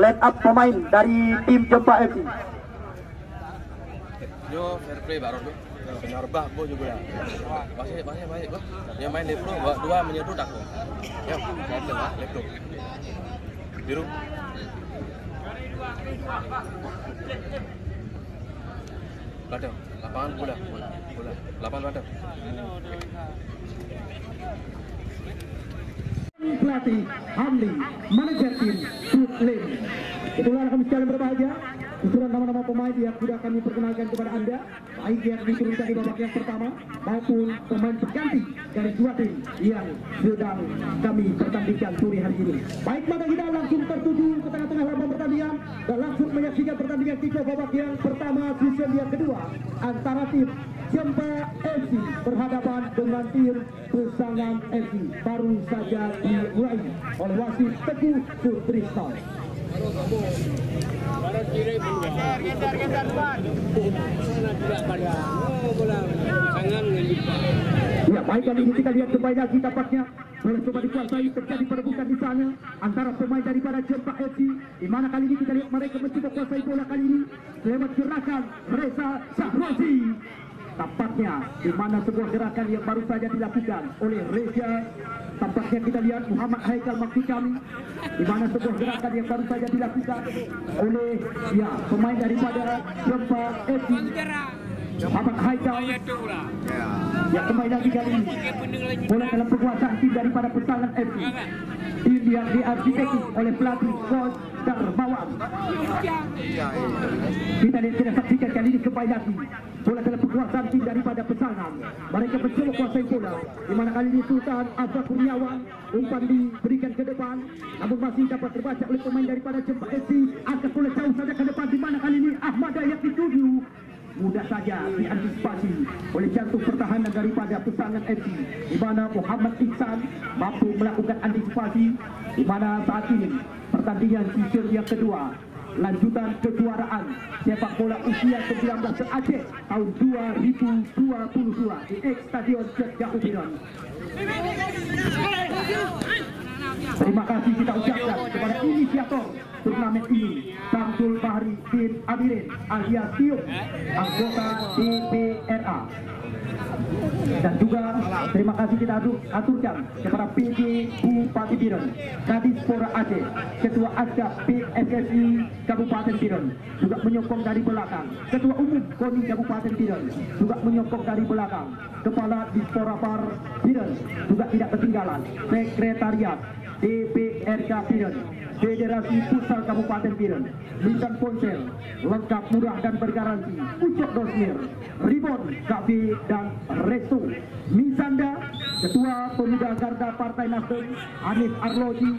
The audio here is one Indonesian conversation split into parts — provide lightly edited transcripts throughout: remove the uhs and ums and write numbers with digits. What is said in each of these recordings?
line up pemain dari tim Jempa FC. Yo fair play baru tuh. Penyarbah bo juga. Masih baik bo. Dia main left dua menyeruduk aku. Yo, left tuh. Biru. Ladang, lapangan bola. Lapangan ladang. Pelatih Hamdi, manajer tim Sudlin. Itulah kami sekalian berbahagia. Susunan nama-nama pemain yang sudah kami perkenalkan kepada Anda, baik yang diturunkan di babak yang pertama maupun pemain pengganti dari dua tim yang sedang kami pertandingkan sore hari ini. Baik, maka kita langsung tertuju ke tengah-tengah lapangan pertandingan dan langsung menyaksikan pertandingan kick-off babak yang pertama season yang kedua antara tim Jempa FC berhadapan dengan tim Pesangan FC. Baru saja dimulai oleh wasit Teguh Sutrisno. Ya, baik, kali ini kita lihat kembali lagi tampaknya boleh coba dikuasai, terjadi perebutan di sana antara pemain daripada Jempa FC, di mana kali ini kita lihat mereka mencoba kuasai bola kali ini lewat gerakan Reza Sahrozi. Tampaknya di mana sebuah gerakan yang baru saja dilakukan oleh Reza. Tampaknya kita lihat Muhammad Haikal maksud kami, di mana sebuah gerakan yang baru saja dilakukan oleh pemain daripada Jempa FC, Muhammad Haikal. Ya, kembali lagi kali ini bola dalam penguasaan tim daripada Pesangan FC. Tim yang diarsitektur oleh pelatih Coach Darmawan. Kita saksikan kali ini kembali lagi bola dalam penguasaan tim daripada Pesangan. Mereka mencoba kuasai bola, di mana kali ini Sultan Azhar Kurniawan umpan diberikan ke depan, namun masih dapat terbaca oleh pemain daripada Jempa FC. Angkat bola jauh saja ke depan, di mana kali ini Ahmad Dayak dituju. Mudah saja diantisipasi oleh jantung pertahanan daripada Pesangan FC, di mana Muhammad Iksan mampu melakukan antisipasi, di mana saat ini pertandingan season yang kedua lanjutan kejuaraan sepak bola usia 19 Aceh tahun 2022 di Stadion Sheikh Yaakob Idham. Terima kasih kita ucapkan kepada inisiator turnamen ini, Samsul Bahri bin Abirin alias Tio, anggota DPRA. Dan juga terima kasih kita aturkan kepada PJ Bupati Biren, Kadis Pora Aceh, Ketua Asdaq PSSI Kabupaten Biren juga menyokong dari belakang, Ketua Umum KONI Kabupaten Biren juga menyokong dari belakang, Kepala Disporapar Biren juga tidak ketinggalan, Sekretariat DPRK Biren, Federasi Futsal Kabupaten Biren, Lisan Ponsel, lengkap murah dan bergaransi, Ucok Dosmir, Ribon, Kafe dan Resto, Misanda, Ketua Pemuda Garda Partai Nasdem, Hanif Arloji,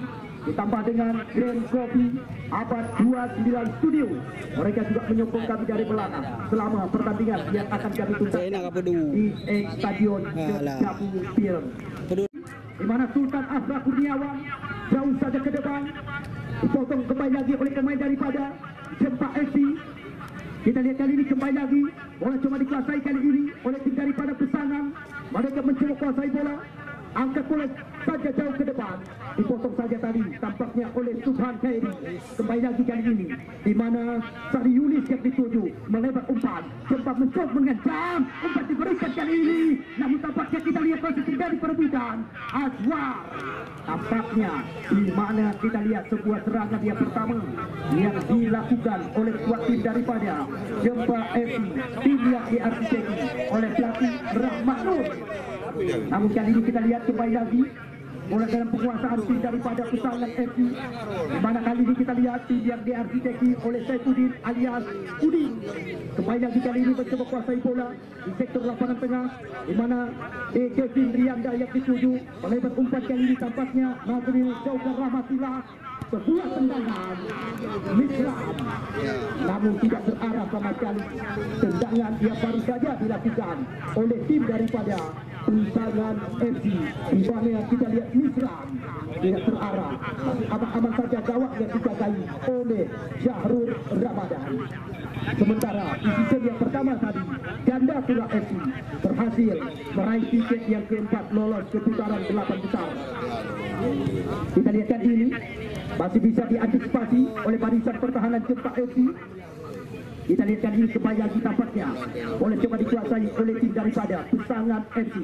ditambah dengan Grand Coffee, Abad 29 Studio. Mereka juga menyokong kami dari belakang selama pertandingan yang akan kami tunjukkan di Stadion Jabu Biren, di mana Sultan Azhar Kurniawan jauh saja ke depan, dipotong kembali lagi oleh pemain daripada Jempa FC. Kita lihat kali ini kembali lagi bola cuma dikuasai kali ini oleh tim daripada Pesangan. Mereka mencoba kuasai bola, angkat bola saja jauh ke depan, dipotong saja tadi tampaknya oleh Subhan Khairi. Kembali lagi kali ini di mana Sari Yulis yang dituju melebar umpan, sempat mencoba mengancam, umpan diberikan kali ini, namun tampaknya kita lihat masih terjadi perebutan. Azwar tampaknya di mana kita lihat sebuah serangan yang pertama yang dilakukan oleh kuat tim daripada Jempa FC, tim yang diarsitektur oleh pelatih Rahmat Nur. Namun kali ini kita lihat kembali lagi bola dalam penguasaan tim daripada Pesangan FC, di mana kali ini kita lihat tim yang diarsitektur oleh Saifuddin alias Udin. Kembali lagi kali ini mencoba kuasai bola di sektor lapangan tengah, di mana Kevin Rianda yang dituju melebar umpan kali ini tampaknya Nazril Jauhar Rahmatillah, sebuah tendangan Mislam, namun tidak terarah sama sekali. Tendangan yang baru saja dilakukan oleh tim daripada Pesangan FC, di mana kita lihat Mislam tidak terarah, aman-aman saja gawang yang dijagai oleh Syahrul Ramadan. Sementara di season yang pertama tadi, Gandapura FC berhasil meraih tiket yang keempat lolos ke putaran 8 besar. Kita lihatkan ini masih bisa diantisipasi oleh barisan pertahanan Jempa FC. Kita lihatkan ini kembali lagi tampaknya boleh coba dikuasai oleh tim daripada Pesangan FC.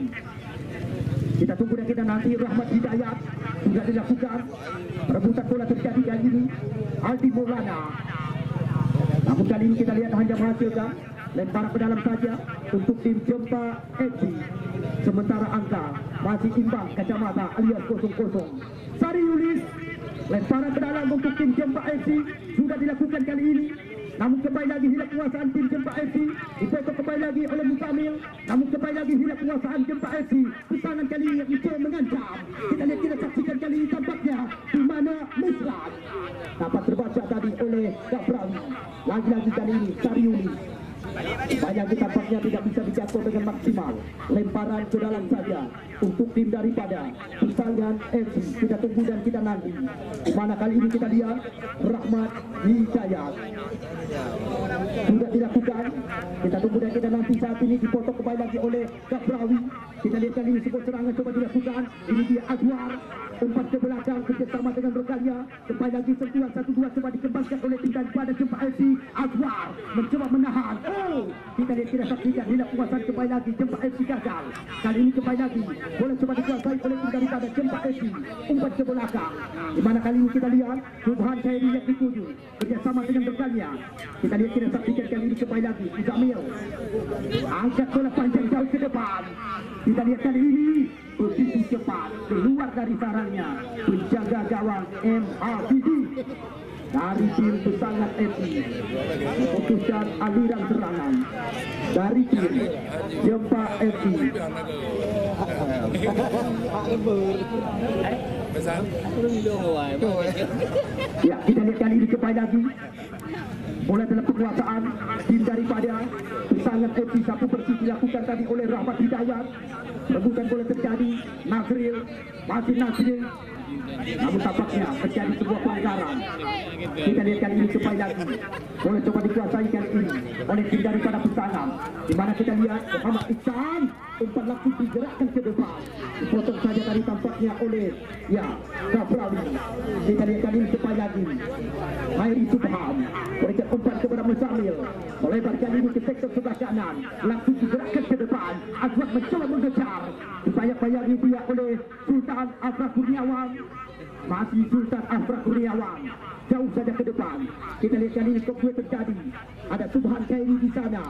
Kita tunggu dan kita nanti. Rahmat Hidayat sudah dilakukan. Rebutan bola terjadi kali ini Aldi Maulana. Namun kali ini kita lihat hanya menghasilkan lemparan ke dalam saja untuk tim Jempa FC. Sementara angka masih imbang kacamata alias 0-0. Sari Yulis, lemparan ke dalam untuk tim Jempa FC sudah dilakukan kali ini. Namun kembali lagi hilang penguasaan tim Jempa FC. Dipotong kembali lagi oleh Mukamil. Namun kembali lagi hilang penguasaan Jempa FC. Pesangan kali ini yang mencoba mengancam. Kita lihat, kita saksikan kali ini tampaknya di mana Musrat dapat terbaca tadi oleh Gabrawi. Lagi-lagi kali ini Sariuli banyak tampaknya tidak bisa dijangkau dengan maksimal. Lemparan ke dalam saja untuk tim daripada Pesangan FC. Kita tunggu dan kita nanti di mana kali ini kita lihat Rahmat Hidayat sudah dilakukan. Kita tunggu dan kita nanti. Saat ini dipotong kembali lagi oleh Gabrawi. Kita lihat kali ini sebuah serangan coba dilakukan. Ini dia Azwar, umpan ke belakang kerjasama dengan rekannya. Kembali lagi sentuhan 1-2 coba dikembangkan oleh tim daripada Jempa FC. Azwar mencoba menahan. Kita lihat, kita saksikan hilang penguasaan kembali lagi Jempa FC gagal. Kali ini kembali lagi boleh coba dikuasai oleh tim daripada Jempa FC. Umpan ke belakang. Di mana kali ini kita lihat Subhan Khairi yang dituju kerjasama dengan rekannya. Kita lihat, kita saksikan kali ini kembali lagi Zamil angkat bola panjang jauh ke depan. Kita lihat kali ini posisi cepat keluar dari sarangnya penjaga gawang MHBD dari tim Pesangan FC. Memutuskan aliran serangan dari tim Jempa FC. Ya, kita lihat kali ini kembali lagi bola dalam penguasaan tim daripada Pesangan FC. Satu bersih dilakukan tadi oleh Rahmat Hidayat. Rebutan bola terjadi. Nasril, masih Nasril. Namun tampaknya terjadi sebuah pelanggaran. Kita lihat kali ini kembali lagi boleh coba dikuasai kali ini oleh tim daripada Pesangan. Di mana kita lihat Muhammad Iksan, umpan langsung digerakkan ke depan. Dipotong saja tadi tampaknya oleh Gabrawi. Kita lihat kali ini kembali lagi Khairi Subhan berikan umpan kepada Musamil, melebar kali ini ke sektor sebelah kanan, langsung digerakkan ke depan. Azwar mencoba mengejar, upaya-upaya dia oleh Sultan Afra Kurniawan. Masih Sultan Afra Kurniawan jauh saja ke depan. Kita lihat kali ini kok terjadi. Ada Subhan Khairi di sana.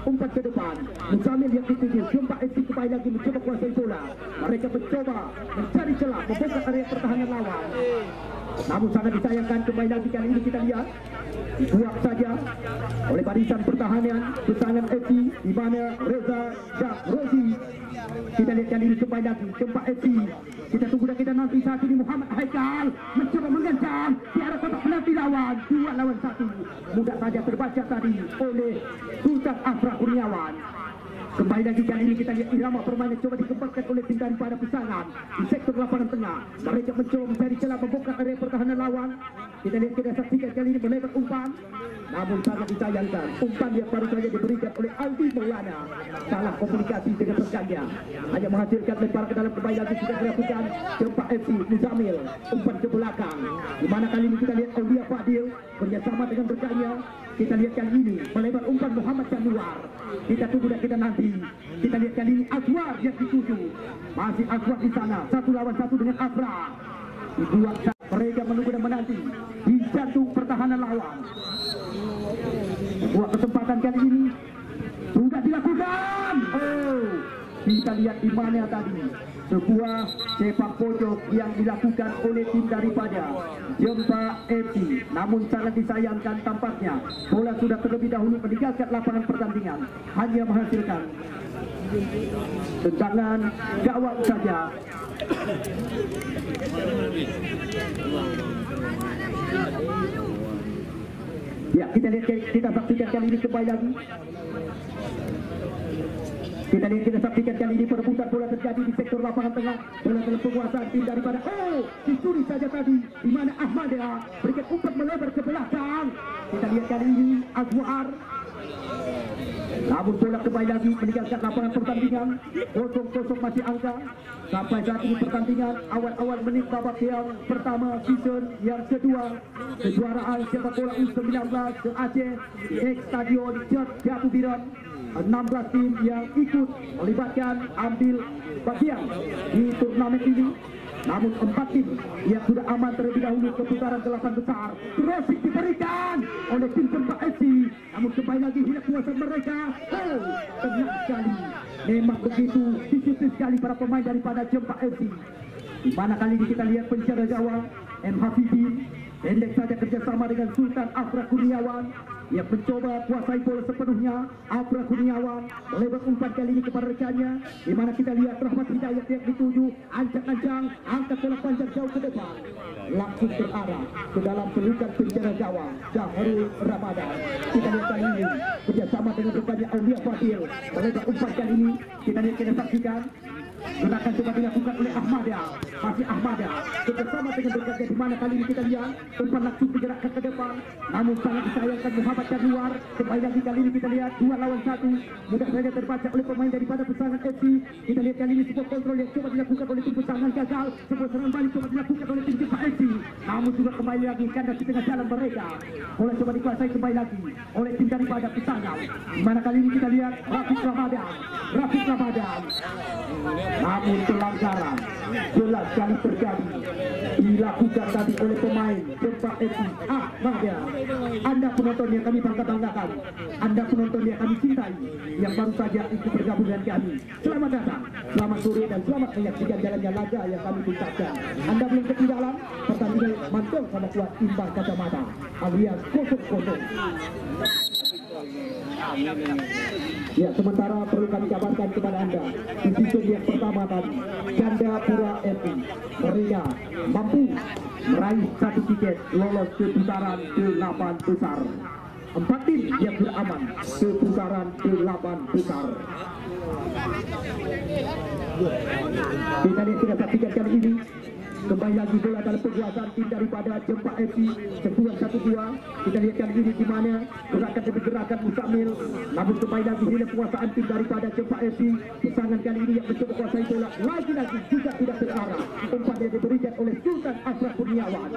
Umpan ke depan. Musamil yang dituju. Jempa FC kembali lagi mencoba kuasai bola. Mereka mencoba mencari celah, membuka area pertahanan lawan. Namun sangat disayangkan kembali lagi kali ini kita lihat dibuang saja oleh barisan pertahanan Pesangan FC di mana Reza Jafrozi. Kita lihat kali ini kembali lagi Jempa FC. Kita tunggu dan kita nanti. Saat ini Muhammad Haikal mencoba mengancam di arah kotak penalti lawan. 2 lawan 1. Mudah saja terbaca tadi oleh Sultan Afra Kurniawan. Kembali lagi kali ini kita lihat irama permainan coba dikembangkan oleh tim daripada Pesangan di sektor lapangan tengah. Mereka mencoba mencari celah membuka area pertahanan lawan. Kita lihat, kita saksikan kali ini melebar umpan. Namun sangat disayangkan umpan yang baru saja diberikan oleh Aldi Maulana. Salah komunikasi dengan rekannya, hanya menghasilkan lempar ke dalam. Kembali lagi sudah dilakukan Jempa FC. Muzamil umpan ke belakang. Di mana kali ini kita lihat Aulia Fadil kerjasama dengan rekannya. Kita lihat kali ini melebar umpan Muhammad Januar. Kita tunggu dan kita nanti. Kita lihat kali ini Azwar yang dituju. Masih Azwar di sana. 1 lawan 1 dengan Afra. Dibuat mereka menunggu dan menanti di jantung pertahanan lawan. Sebuah kesempatan kali ini sudah dilakukan. Kita lihat di mana tadi sebuah sepak pojok yang dilakukan oleh tim daripada Jempa FC. Namun sangat disayangkan tampaknya bola sudah terlebih dahulu meninggalkan lapangan pertandingan, hanya menghasilkan tendangan gawang saja. Ya, kita lihat, kita saksikan kali ini kembali lagi. Kita lihat, kita saksikan kali ini perebutan bola terjadi di sektor lapangan tengah. Bola dalam penguasaan tim daripada dicuri saja tadi di mana Ahmadiyah berikan umpan melebar ke belakang. Kita lihat kali ini Azwar Namun bola kembali lagi meninggalkan lapangan pertandingan. 0-0 masih angka. Sampai saat ini pertandingan awal-awal menit babak yang pertama season yang kedua kejuaraan sepak bola U19 ke Aceh di Stadion Jatuh Biran. 16 tim yang ikut melibatkan ambil bagian di turnamen ini. Namun 4 tim yang sudah aman terlebih dahulu ke putaran 8 besar. Crossing diberikan oleh tim Jempa FC. Namun kembali lagi hilang kuasa mereka. Oh, tenang sekali. Memang begitu disiplin sekali para pemain daripada Jempa FC. Di mana kali ini kita lihat penjaga gawang M. Hafidin pendek saja kerjasama dengan Sultan Afra Kurniawan yang mencoba kuasai bola sepenuhnya. Afra Kurniawan melebar umpan kali ini kepada rekannya, di mana kita lihat Rahmat Hidayat yang dituju ancang-ancang angkat bola panjang jauh ke depan, langsung terarah ke dalam pelukan penjaga gawang Jahrul Ramadan. Kita lihat kali ini kerjasama dengan rekannya Aulia Fadil melebar umpan kali ini. Kita lihat, kita saksikan gerakan coba dilakukan oleh Ahmada. Masih Ahmada bersama dengan berbagai, di mana kali ini kita lihat umpan langsung digerakkan ke depan, namun sangat disayangkan Muhammad Januar. Kembali lagi kali ini kita lihat 2 lawan 1 mudah saja terbaca oleh pemain daripada Pesangan FC. Kita lihat kali ini sebuah kontrol yang coba dilakukan oleh tim Pesangan gagal. Sebuah serangan balik coba dilakukan oleh tim Jempa FC, namun juga kembali lagi kandas di tengah jalan mereka. Bola coba dikuasai kembali lagi oleh tim daripada Pesangan, di mana kali ini kita lihat Rafiq Ramadan. Namun pelanggaran jelas sekali terjadi dilakukan tadi oleh pemain Jempa FC. Ahmada, Anda penonton yang kami bangga-banggakan, Anda penonton yang kami cintai, yang baru saja ikut bergabung dengan kami, selamat datang, selamat sore, dan selamat menyaksikan jalannya laga yang kami tuntaskan. Anda belum ketinggalan pertandingan mantong sama kuat imbang kacamata alias 0-0. Ya, sementara perlu kami kabarkan kepada Anda, di season yang pertama tadi Gandapura FC mereka mampu meraih 1 tiket lolos ke putaran ke-8 besar. 4 tim yang beraman ke putaran ke-8 besar. Kita lihat, kita saksikan kali ini kembali lagi bola dalam penguasaan tim daripada Jempa FC. Sentuhan 1-2. Kita lihat kali ini di mana gerakan demi gerakan Musamil, namun kembali lagi hilang penguasaan tim daripada Jempa FC. Pasangan kali ini yang mencoba kuasai bola lagi-lagi juga tidak terarah. Umpan yang diberikan oleh Sultan Afra Kurniawan.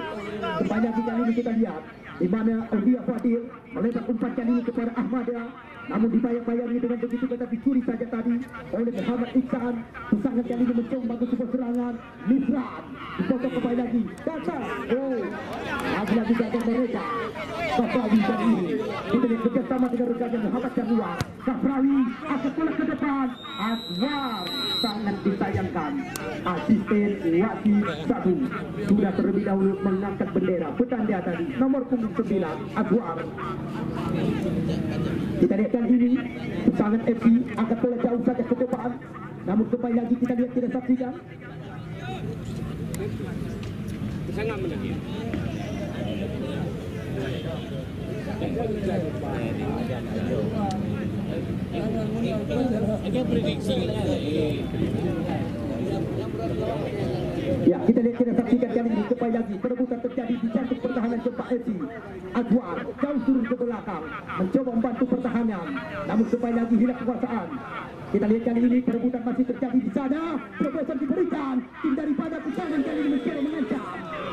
Kembali lagi kali ini kita lihat di mana Aulia Fadil melebar umpan kali ini kepada Ahmada, namun dibayang-bayangi dengan begitu kata dicuri saja tadi oleh Muhammad Iksan. Pasangan kali ini mencoba bagus sebuah serangan. Misran dipotong kembali lagi datang. Oh, lagi-lagi gagal mereka. Safrawi kali ini kita lihat bersama dengan rekannya Muhammad Januar. Safrawi akan bola ke depan. Azwar sangat disayangkan. Asisten wasit 1 sudah terlebih dahulu mengangkat bendera petanda tadi nomor punggung 9 Azwar. Kita lihat kali ini Pesangan FC angkat bola jauh saja ke depan, namun kembali lagi kita lihat, kita saksikan. Sangat menang. Ada prediksi. Ya, kita lihat, kita saksikan kali ini kembali lagi perebutan terjadi di jantung pertahanan Jempa FC. Azwar jauh turun ke belakang mencoba membantu pertahanan, namun kembali lagi hilang kekuasaan. Kita lihat kali ini perebutan masih terjadi di sana. Terobosan diberikan tim daripada Pesangan kali ini mencoba mengancam,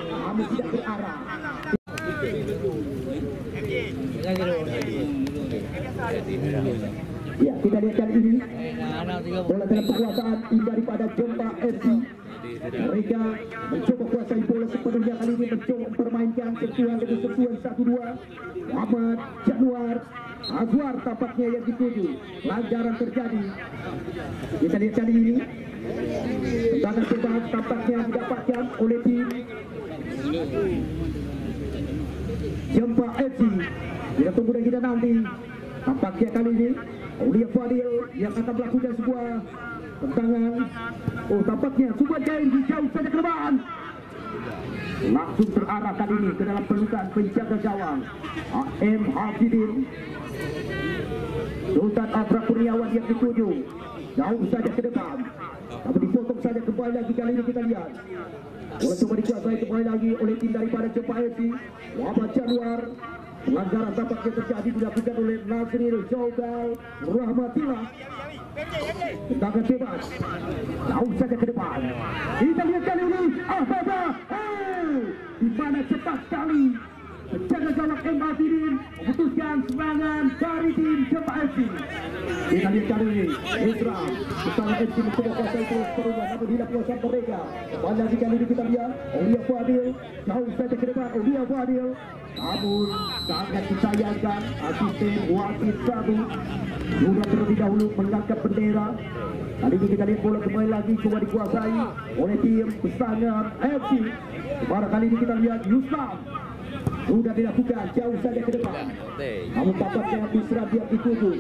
namun tidak berarah. Ya, kita lihat kali ini bola dalam kekuasaan tim daripada Jempa FC. Mereka mencoba kuasai bola sepenuhnya kali ini, mencoba mempermainkan sentuhan demi sentuhan 1-2. Muhammad Januar, Azwar tampaknya yang dituju. Pelanggaran terjadi. Kita lihat kali ini tendangan tampaknya didapatkan oleh tim Jempa FC. Kita tunggu dan kita nanti. Tampaknya kali ini Aulia Fadil yang akan melakukan sebuah tendangan. Oh, tampaknya sebuah jaring jauh saja ke depan. Langsung terarah kali ini ke dalam pelukan penjaga gawang M. Hafidin. Sultan Afra Kurniawan yang dituju jauh saja ke depan, tapi dipotong dipotong saja kembali lagi. Kali ini kita lihat bola coba dikuasai kembali lagi oleh tim daripada Jempa FC. Muhammad Januar, pelanggaran tampaknya terjadi dilakukan oleh Nazril Jaudal Rahmatillah. Tendangan bebas jauh saja ke depan. Kita lihat kali ini Ahmada, di mana cepat sekali penjaga gawang M. Azidin memutuskan serangan dari tim Jempa FC. Kita lihat kali ini Isra bersama FC mencoba kuasai terus perubahan, namun hilang kuasa mereka. Kembali lagi kali ini kita lihat Aulia Fadil jauh saja ke depan. Aulia Fadil, namun sangat disayangkan asisten wasit satu sudah terlebih dahulu mengangkat bendera. Kali ini kita lihat bola kembali lagi coba dikuasai oleh tim Pesangan FC. Pada kali ini kita lihat Yusuf sudah dilakukan jauh saja ke depan, namun tampaknya Isra dia dituju.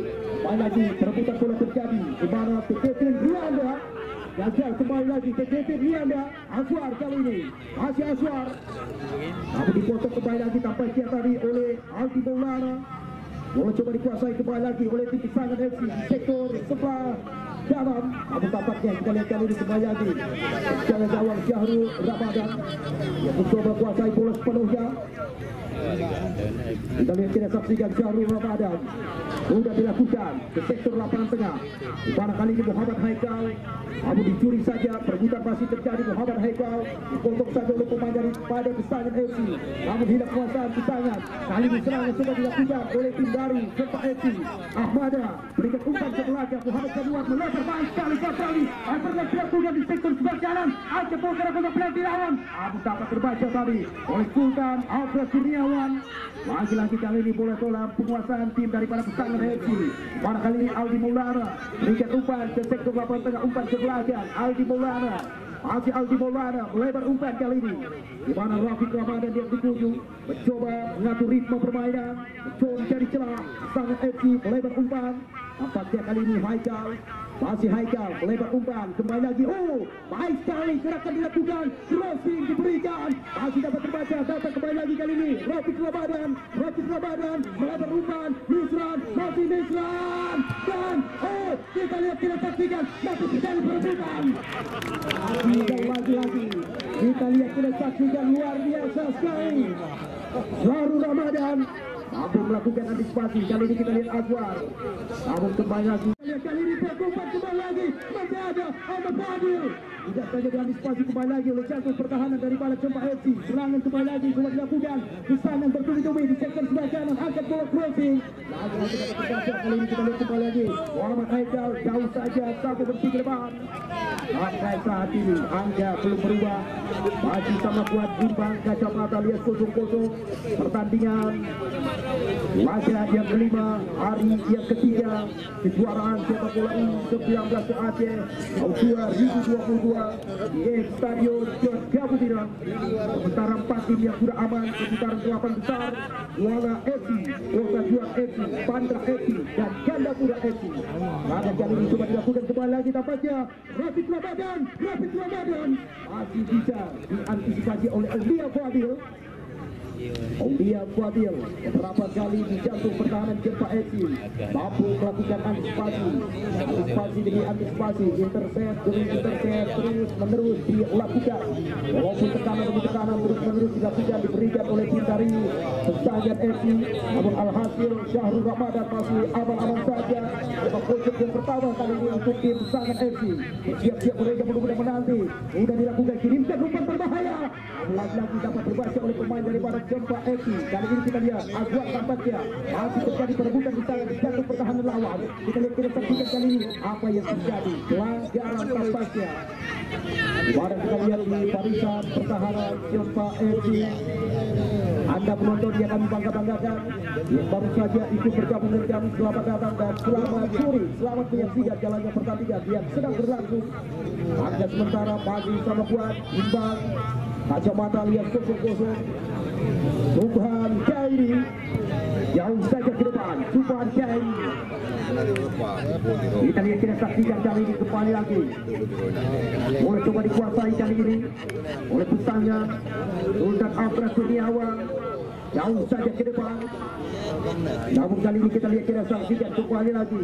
Kembali lagi perebutan bola terjadi di mana TTP Rianda gagal. Kembali lagi TTP Rianda, Aswar kali ini masih Aswar, namun dipotong kembali lagi tampaknya tadi oleh Aldi Maulana. Bola coba dikuasai kembali lagi oleh tim Pesangan FC di sektor sebelah dalam, namun tampaknya kita lihat kali ini kembali lagi jalan gawang Syahrul Ramadan yang mencoba kuasai bola sepenuhnya. Kita lihat, kita saksikan Syahrul Ramadan sudah dilakukan ke sektor lapangan tengah. Di mana kali ini Muhammad Haikal, namun dicuri saja, perebutan masih terjadi. Muhammad Haikal dipotong saja oleh pemain daripada Pesangan FC, namun hilang kuasaan Pesangan. Kali ini serangan sudah dilakukan oleh tim dari Jempa FC. Ahmada berikan umpan ke belakang. Muhammad Januar melebar baik sekali kali. Albertnya dilakukan di sektor sebelah kanan. Aceh Bokar untuk penalti lawan. Abu dapat terbaca tadi oleh Sultan Alfred Kurniawan. Lagi-lagi kali ini bola dalam penguasaan tim daripada Pesangan FC. Pada kali ini Aldi Maulana berikan umpan ke sektor lapangan tengah, umpan ke belakang. Aldi Maulana, masih Aldi Maulana melebar umpan kali ini, di mana Rafiq Ramadan dia dituju mencoba mengatur ritme permainan, mencoba mencari celah. Pesangan FC melebar umpan. Nampaknya kali ini Haikal, masih Haikal melebar umpan kembali lagi. Baik sekali gerakan dilakukan, crossing diberikan, masih dapat terbaca. Datang kembali lagi kali ini Rafiq Ramadan melebar umpan. Nisran, masih Nisran, dan kita lihat, kita saksikan masih terjadi perebutan. Lagi-lagi kita lihat, kita saksikan luar biasa sekali. Syahrul Ramadan mampu melakukan antisipasi. Kali ini kita lihat Azwar, namun kembali lagi kali ini terkumpul kembali lagi. Masih ada Ahmad Fadil, tidak saja diantisipasi kembali lagi oleh jantung pertahanan daripada Jempa FC. Serangan kembali lagi coba dilakukan. Pesangan bertubi-tubi di sektor sebelah kanan, angkat bola crossing. Lagi-lagi kita terbaca. Kali ini kita lihat kembali lagi Muhammad Haikal jauh saja, satu bersih ke depan. Sampai saat ini angka belum berubah, masih sama kuat imbang. Kacamata lihat 0-0. Pertandingan laga yang kelima, hari yang ketiga kejuaraan sepak bola U19 Aceh tahun 2022 di Stadion John Gabutiran. Putaran 4 tim yang sudah aman, putaran 8 besar, Kuala FC, Kota Juang FC, Bandar FC, dan Gandapura FC. Laga kali ini coba dilakukan kembali lagi. Tampaknya Rafiq Ramadan masih bisa diantisipasi oleh Aulia Fadil. Beberapa kali di jantung pertahanan Jempa FC mampu melakukan antisipasi demi antisipasi, intercept demi intercept, terus menerus dilakukan. Walaupun tekanan demi tekanan terus menerus dilakukan, diberikan oleh tim dari Pesangan FC, namun alhasil Syahrul Ramadan masih aman-aman saja. Pojok yang pertama kali ini untuk tim Pesangan FC. Siap-siap mereka benar-benar menanti. Sudah dilakukan, kirimkan umpan berbahaya. Lagi-lagi dapat terbaca oleh pemain daripada Jempa FC. Kali ini kita lihat Azwar tampaknya masih terjadi perebutan di tangan jantung pertahanan lawan. Kita lihat, kita saksikan kali ini apa yang terjadi. Pelanggaran tampaknya. Pada kita lihat di barisan pertahanan Jempa FC. Anda penonton yang kami bangga-banggakan yang baru saja ikut bergabung dengan kami, selamat datang dan selamat sore. Selamat menyaksikan jalannya pertandingan yang sedang berlangsung. Angka sementara pagi sama kuat imbang. Kacamata lihat 0-0. Subhan Khairi jauh saja ke depan. Subhan Khairi, kita lihat, kita saksikan kali ini kembali lagi. Boleh coba dikuasai kali ini oleh Pesangan Sultan Alfred Kurniawan. jauh saja ke depan. Namun kali ini kita lihat kira saksikan kembali lagi.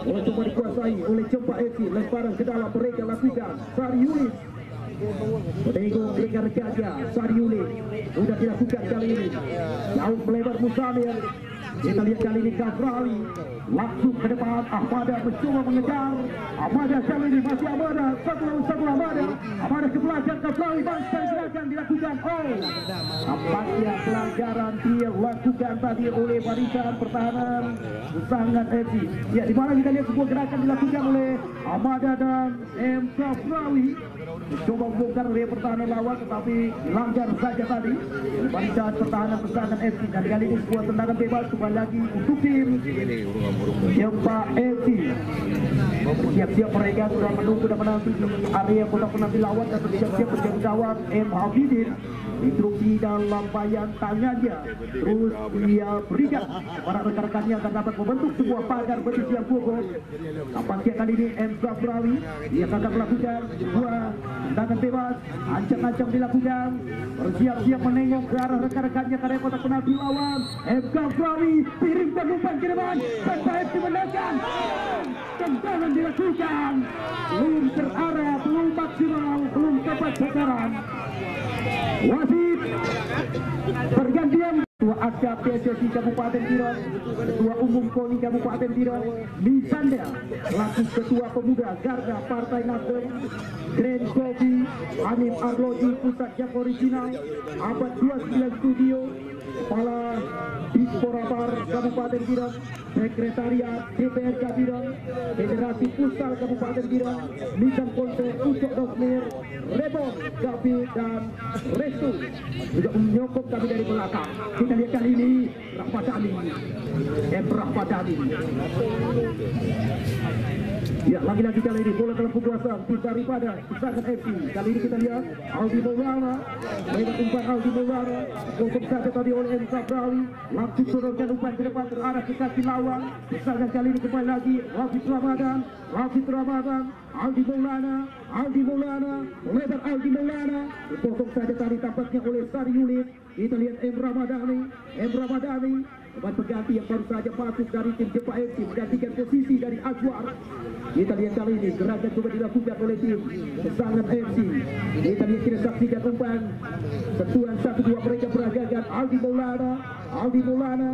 Oleh coba dikuasai oleh Cempa FC. Lemparan ke dalam mereka lakukan Sariulis. Menengok rekan-rekannya Sariulis sudah dilakukan kali ini. Jauh melebar Musamir. Kita lihat kali ini Kafrawi langsung ke depan. Ahmada mencoba mengejar. Ahmada kali ini masih Ahmada. Satu lawan satu Ahmada. Ahmada ke belakang Kafrawi bangsa gerakan dilakukan. Nampaknya pelanggaran dilakukan tadi oleh barisan pertahanan Usangan FC. Ya, di mana kita lihat sebuah gerakan dilakukan oleh Ahmada dan M. Kafrawi. Mencoba membongkar oleh pertahanan lawan, tetapi dilanggar saja tadi barisan pertahanan Usangan FC. Dan kali ini sebuah tendangan bebas kembali lagi untuk tim Cempa FC. Siap-siap mereka sudah menunggu dan menanti di area kotak penalti lawan dan bersiap-siap menjadi gawang M. Hafidin. Instruksi dan lampayan tangannya terus dia berikan kepada rekan-rekannya agar dapat membentuk sebuah pagar berisi yang kokoh. Nampaknya kali ini M. Zafrawi dia akan melakukan sebuah tendangan bebas, ancang-ancang dilakukan, bersiap-siap menengok ke arah rekan-rekannya ke area kotak penalti lawan. M. Zafrawi piringkan umpan ke depan, Cempa FC menangkan. Tendangan dilakukan, belum terarah, belum maksimal, belum tepat sasaran. Wasit pergantian Ketua Akda PSSI Kabupaten Biren, Ketua Umum KONI Kabupaten Biren, Nisanda selaku Ketua Pemuda Garda Partai Nasdem, Grand Kofi, Hanif Arloji Pusat Jak Original, Abad 29 Studio, Kepala Disporabar Kabupaten Biren, Sekretariat DPRK Biren, Federasi Futsal Kabupaten Biren, Nisan Ponte, Ucok Dosmir, Rebon, Gabi dan Restu juga menyokong kami dari belakang. Kita lihat kali ini Rahmadani, Rahmadani. Ya, lagi-lagi kali ini bola dalam penguasaan daripada Usangan FC. Kali ini kita lihat Aldi Maulana, mereka umpan Aldi Maulana, kosong saja tadi oleh M. Zafrawi, langsung turunkan umpan ke depan terarah ke kaki lawan. Usangan kali ini kembali lagi Rafid Ramadan, Aldi Maulana, lebar Aldi Maulana, kosong saja tadi tampaknya oleh Sariulis. Kita lihat M. Ramadhani. Pemain pengganti yang baru saja masuk dari tim Cempa FC menggantikan posisi dari Azwar. Kita lihat kali ini gerakan coba dilakukan oleh tim Usangan FC. Kita lihat kita saksikan umpan sentuhan 1-2 mereka beragakan Aldi Maulana.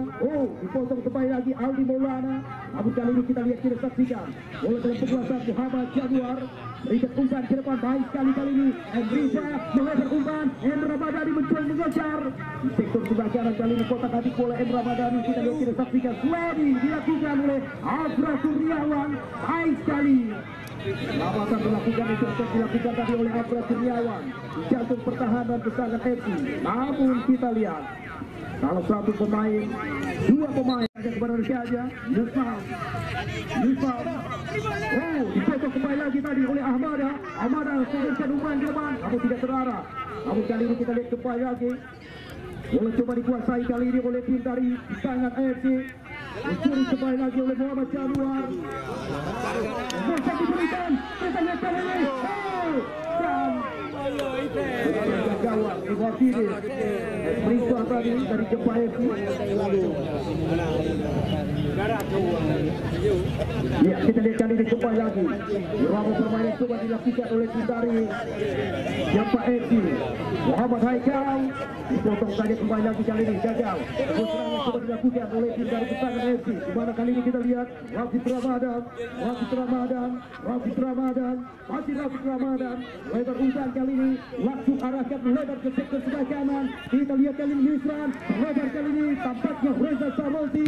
Dipotong kembali lagi Aldi Maulana. Namun kali ini kita lihat kita saksikan bola dalam penguasaan Muhammad Januar. Berikan umpan ke depan baik sekali kali ini. Riza melebar umpan. M. Ramadhani mencoba mengejar di sektor sebelah kanan kali ini kotak hati bola M. Ramadhani. Kita lihat kita saksikan sliding dilakukan oleh Afra Kurniawan. Baik sekali. Lawatan dilakukan itu akan dilakukan tadi oleh Afra Kurniawan di jantung pertahanan Usangan FC. Namun kita lihat salah satu pemain, dua pemain kepada saja Nifal. Dipotong kembali lagi tadi oleh Ahmada sodorkan umpan ke depan, namun tidak terarah. Namun kali ini kita lihat kembali lagi bola coba dikuasai kali ini oleh tim dari Usangan FC. Dicuri kembali lagi oleh Muhammad Januar. Bisa diberikan, kita lihat kali ini. Dan gawang Hafidin perintah tadi dari Cempa FC. Ya, kita lihat kali ini kembali lagi ruang permainan coba dilakukan oleh tim dari Cempa FC. Muhammad Haikal dipotong saja kembali lagi kali ini gagal. Serangan coba dilakukan oleh tim dari Usangan FC. Di mana kali ini kita lihat Rafid Ramadan lebar umpan kali ini langsung arahkan lebar ke sektor sebelah kanan. Kita lihat kali ini Misran lebar kali ini tampaknya Reza Sarosi.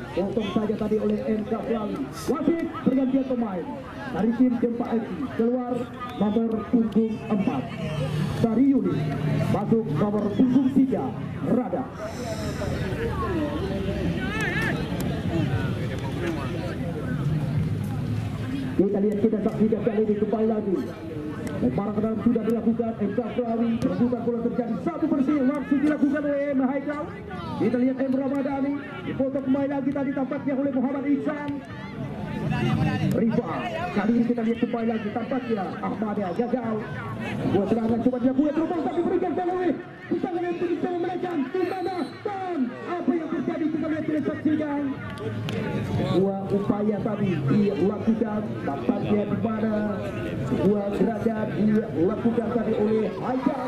Potong saja tadi oleh M. Zafrawi. Wasit pergantian pemain dari tim Cempa FC. Keluar nomor punggung 4 Sariulis, masuk nomor punggung 3 Rada. Kita lihat kita saksikan kali ini kembali lagi. Lemparan ke dalam sudah dilakukan M. Zafrawi. Perebutan bola terjadi satu bersih langsung dilakukan oleh M. Haikal. Kita lihat M. Ramadhani dipotong kembali lagi tadi tampaknya oleh Muhammad Ihsan. Rifa kali ini kita lihat kembali lagi tampaknya Ahmada gagal. Buat serangan coba dilakukan terbang tapi berikan oleh Usangan FC bisa memenangkan. menyaksikan sebuah upaya tadi dilakukan tampaknya di mana sebuah gerakan dilakukan tadi oleh Haikal,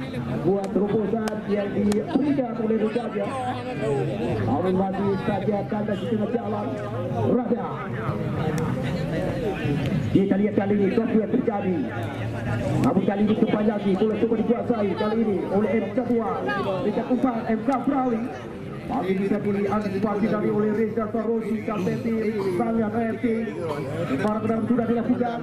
sebuah terobosan yang diberikan oleh Raja. Namun lagi saja tanda di tengah jalan Raja. Kita lihat kali ini sesuatu yang terjadi. Namun kali ini kembali lagi boleh coba dikuasai kali ini oleh MK Tua, dekat umpan MK Perawi. Kali ini terpilih antisipasi dari oleh Reza Sarosi, Kapten Salian AFC. Para pedang sudah dilakukan.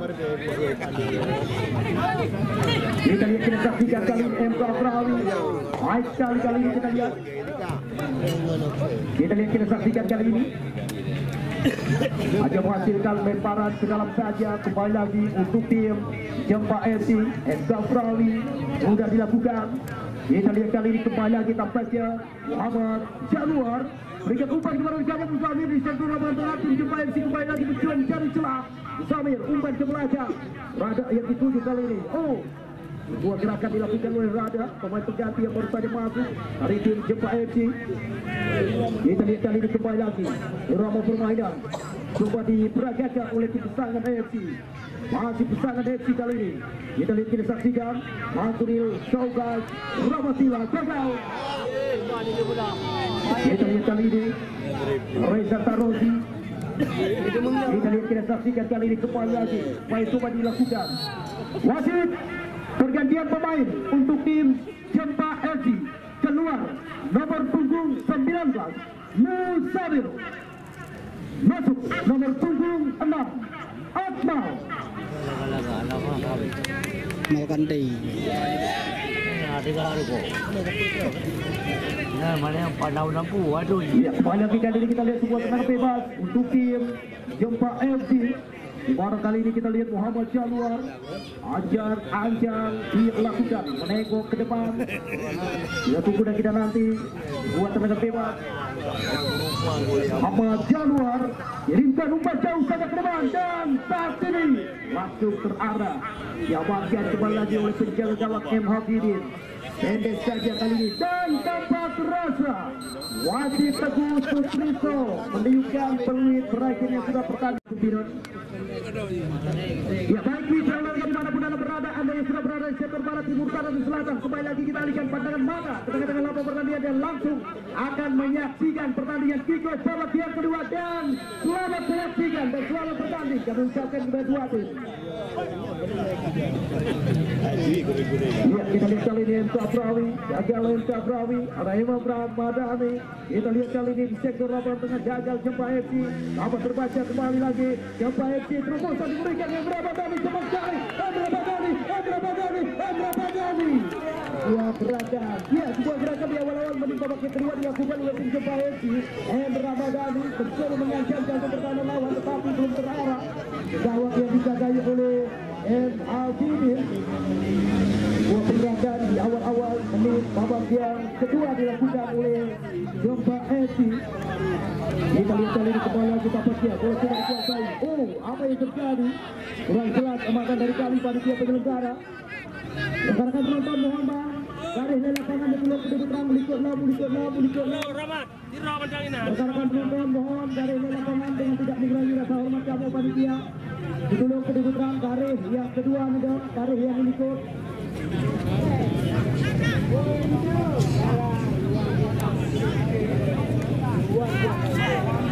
Kita lihat, kita saksikan kali ini MK Perawi. Baik sekali kali ini kita lihat. Kita lihat, kita saksikan kali ini. Aja menghasilkan lemparan ke dalam saja. Kembali lagi untuk tim Jempa FC. MK Perawi sudah dilakukan. Kita lihat kali ini kembali lagi tampaknya Muhammad Januar berikan umpan kepada Jamal Musamir di sektor lapangan tengah. Tim Jempa FC kembali lagi mencoba mencari celah. Musamir umpan ke belakang. Rada yang dituju kali ini. Oh, sebuah gerakan dilakukan oleh Rada, pemain pengganti yang baru saja masuk dari tim Jempa FC. Kita lihat kali ini kembali lagi irama permainan coba diperagakan oleh tim Pesangan AFC. Masih Pesangan AFC kali ini. Kita lihat, kita saksikan Mantunil Saugas Ramasila gagal. Kita lihat kali ini Reza Tarozi. Kita lihat, kita saksikan kali ini kembali lagi main coba dilakukan. Wasit pergantian pemain untuk tim Jempa FC. Keluar nomor punggung 19 Musabir, masuk nomor punggung 6 Akmal. Malkandi. Nah, mana yang pandau nampu? Waduh. Ya, kembali lagi kali ini kita lihat sebuah tendangan bebas untuk tim Jempa FC. Di mana kali ini kita lihat Muhammad Januar anjang dilakukan menengok ke depan. Kita tunggu dan kita nanti buat tendangan bebas. Muhammad Januar kirimkan umpan jauh sangat ke depan dan saat ini langsung terarah. Diamankan kembali lagi oleh penjaga gawang M. Hafidin. Pendek saja kali ini dan tanpa terasa wasit Teguh Suprito meniupkan peluit terakhir yang sudah pertandingan. Ya, baik mitra dimanapun anda berada, anda yang sudah berada di sektor barat, timur, selatan, dan selatan, kembali lagi kita alihkan pandangan mata ke tengah-tengah lapangan pertandingan dan langsung akan menyaksikan pertandingan kick-off babak yang kedua. Dan selamat menyaksikan dan selamat bertanding kami ucapkan kepada dua tim. Ya, kita lihat kali ini MK Perawi, gagal MK Perawi, ada Imam Ramadhani. Kita lihat kali ini di sektor lapangan tengah gagal Jempa FC. Dapat terbaca kembali lagi Jempa FC, terobosan diberikan yang Ramadhani cepat sekali. Ramadhani. Sebuah gerakan, ya sebuah gerakan di awal-awal menit babak yang kedua dilakukan oleh tim Jempa FC. Ramadhani mencoba mengancam jantung pertahanan lawan tetapi belum terarah. Gawang yang dijagai oleh M. Alvin. Sebuah gerakan di awal-awal menit babak yang kedua dilakukan oleh Jempa FC. Kita lihat kali ini kembali lagi tampaknya bola sudah dikuasai. Oh, apa yang terjadi? Kurang jelas amalan dari kali panitia penyelenggara. Rekan-rekan penonton Muhammad garis lapangan di pulau kedua terang berikutlah. Rekan-rekan penonton mohon garis lapangan dengan tidak mengurangi rasa hormat kami panitia. Di pulau kedua terang garis yang kedua nih, garis yang berikut.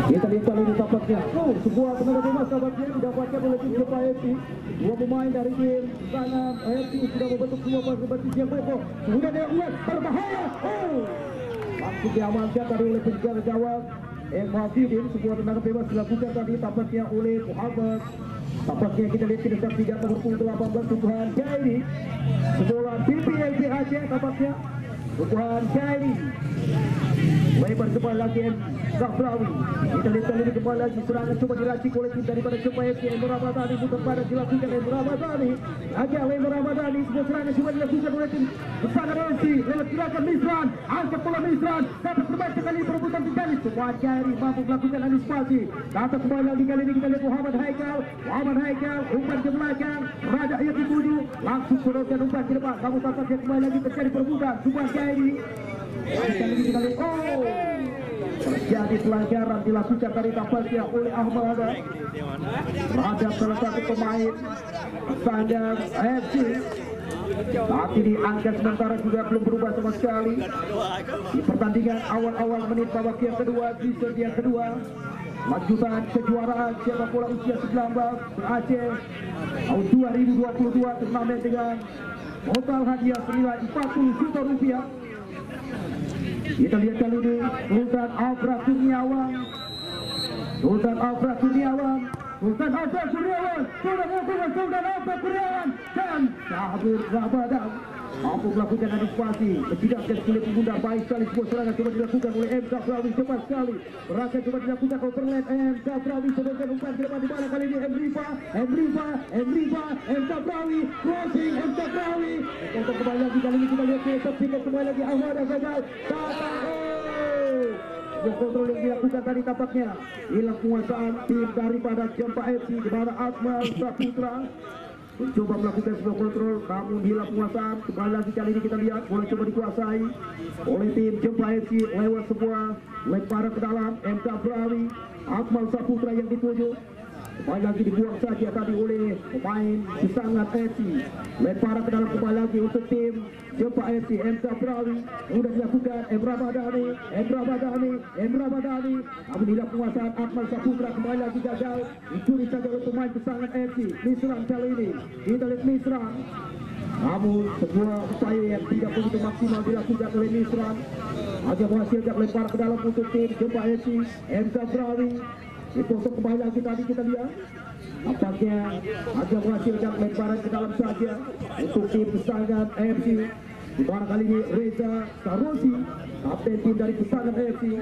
Kita lihat kali ini tampaknya. Oh, sebuah tenaga bebas tampaknya didapatkan oleh tim Jempa FC. Dua pemain dari tim Sanam FC sudah membentuk sebuah pasukan yang kokoh. Sudah dia lihat berbahaya. Oh, langsung diamankan tadi oleh penjaga gawang M. Hafidin. Sebuah tenaga bebas dilakukan tadi tampaknya oleh Muhammad. Tampaknya kita lihat kita saksikan nomor punggung 18 Tuhan Jairi. Sebuah BPLP Aceh tampaknya Tuhan Jairi. Lebar kembali lagi Zafrawi. Kita lihat kali ini kembali lagi serangan coba diracik oleh tim daripada Jempa FC. Emre Ramadhani putar pada dilakukan Emre Ramadhani. Agak Emre Ramadhani sebuah serangan coba dilakukan oleh tim Pesangan AFC. Lewat gerakan Misran, angkat bola Misran, dapat terbaca kali perebutan terjadi. Tuhan Jairi mampu melakukan antisipasi. Dapat kembali lagi kali ini kita lihat Muhammad Haikal umpan ke belakang. Raja yang dituju langsung serahkan umpan ke depan. Namun tampaknya kembali lagi terjadi perebutan. Tuhan Jairi. Kita lihat terjadi pelanggaran dilakukan dari tampaknya oleh Ahmad terhadap salah satu pemain Sanggar FC. Saat ini angka sementara juga belum berubah sama sekali di pertandingan awal-awal menit babak yang kedua di set yang kedua. Lanjutan kejuaraan sepak bola usia 19 Aceh tahun 2022 turnamen dengan total hadiah senilai 40 juta rupiah. Kita lihat kali ini Sultan Afra Kurniawan dan Syahbir Ramadan mampu melakukan antisipasi menjidakkan kulit bundar. Baik sekali sebuah serangan coba dilakukan oleh M. Zafrawi, cepat sekali berhasil coba dilakukan overlap M. Zafrawi sebutkan umpan ke depan di mana kali ini M. Zafrawi crossing M. Zafrawi untuk kembali lagi kali ini kita lihat ke kembali lagi Ahmad gagal kontrol yang dilakukan tadi tampaknya hilang penguasaan tim daripada Jempa FC di mana Akmal Saputra mencoba melakukan sebuah kontrol namun hilang penguasaan. Kembali lagi kali ini kita lihat bola coba dikuasai oleh tim Jempa FC lewat sebuah lemparan ke dalam M. Zafrawi. Akmal Saputra yang dituju kembali lagi dibuang saja tadi oleh pemain Sangat FC. Lemparan ke dalam kembali lagi untuk tim Jempa FC. M. Zafrawi sudah dilakukan M. Ramadhani namun hilang penguasaan. Akmal Saputra kembali lagi gagal dicuri saja oleh pemain Sangat FC. Misran kali ini kita lihat Misran namun sebuah upaya yang tidak begitu maksimal dilakukan oleh Misran hanya menghasilkan lemparan ke dalam untuk tim Jempa FC. M. Zafrawi dipotong kembali lagi tadi kita lihat nampaknya agak menghasilkan lemparan ke dalam saja untuk tim Sangat FC. Di mana kali ini Reza Sarosi kapten tim dari Sangat FC.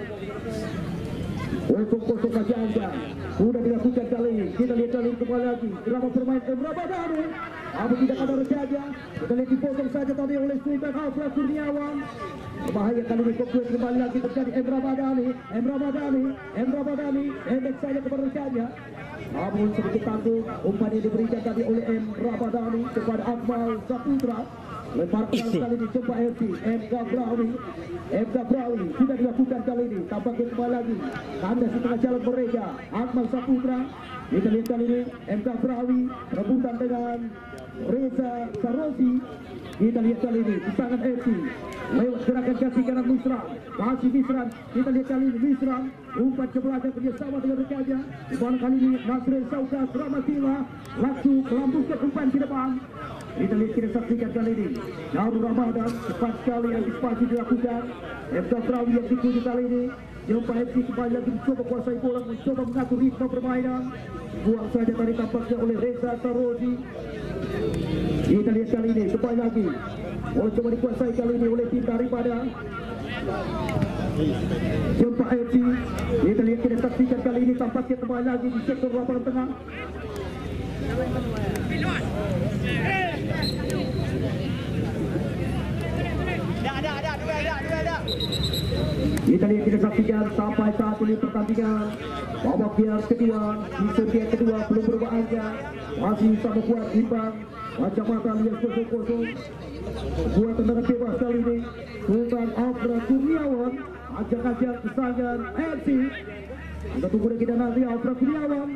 Untuk kosong saja anda sudah dilakukan kali ini. Kita lihat kali ini kembali lagi drama bermain M. Ramadhani namun tidak ada saja. Kita lihat dipotong saja tadi oleh Sultan Afra Kurniawan. Bahaya kali ini kembali lagi terjadi M. Ramadhani endek saja kepada rekannya namun sedikit tanggung umpan yang diberikan tadi oleh M. Ramadhani kepada Akmal Saputra. Lempar kali ini Jempa FC. M. Zafrawi sudah dilakukan kali ini tampaknya kembali lagi tanda setengah jalan mereka Akmal Saputra. Kita lihat kali ini M. Zafrawi rebutan dengan Reza Sarosi. Kita lihat kali ini Sangat FC lewat gerakan kaki kanan Misran. Masih Misran. Kita lihat kali ini Misran umpan kebelakang kerjasama dengan rekannya. Umpan kali ini Nasrul Saukas Ramatila langsung melambungkan umpan ke depan. Kita lihat kita saksikan kali ini Darul Ramadan cepat sekali antisipasi dilakukan. M. Zafrawi yang dituju kali ini. Jempa FC kembali lagi mencoba kuasai bola, mencoba mengatur ritme permainan. Buang saja tadi tampaknya oleh Reza Sarosi. Kita lihat kali ini kembali lagi bola coba dikuasai kali ini oleh tim daripada Jempa FC. Kita lihat kita saksikan kali ini tampaknya kembali lagi di sektor lapangan tengah. Kita lihat kita saksikan sampai saat ini pertandingan babak yang kedua di set yang kedua belum berubah angka masih sama kuat imbang. Kacamata lihat 0-0 buat tendangan bebas kali ini Sultan Afra Kurniawan ajak-ajak Sangat FC. Kita tunggu lagi dan nanti Afra Kurniawan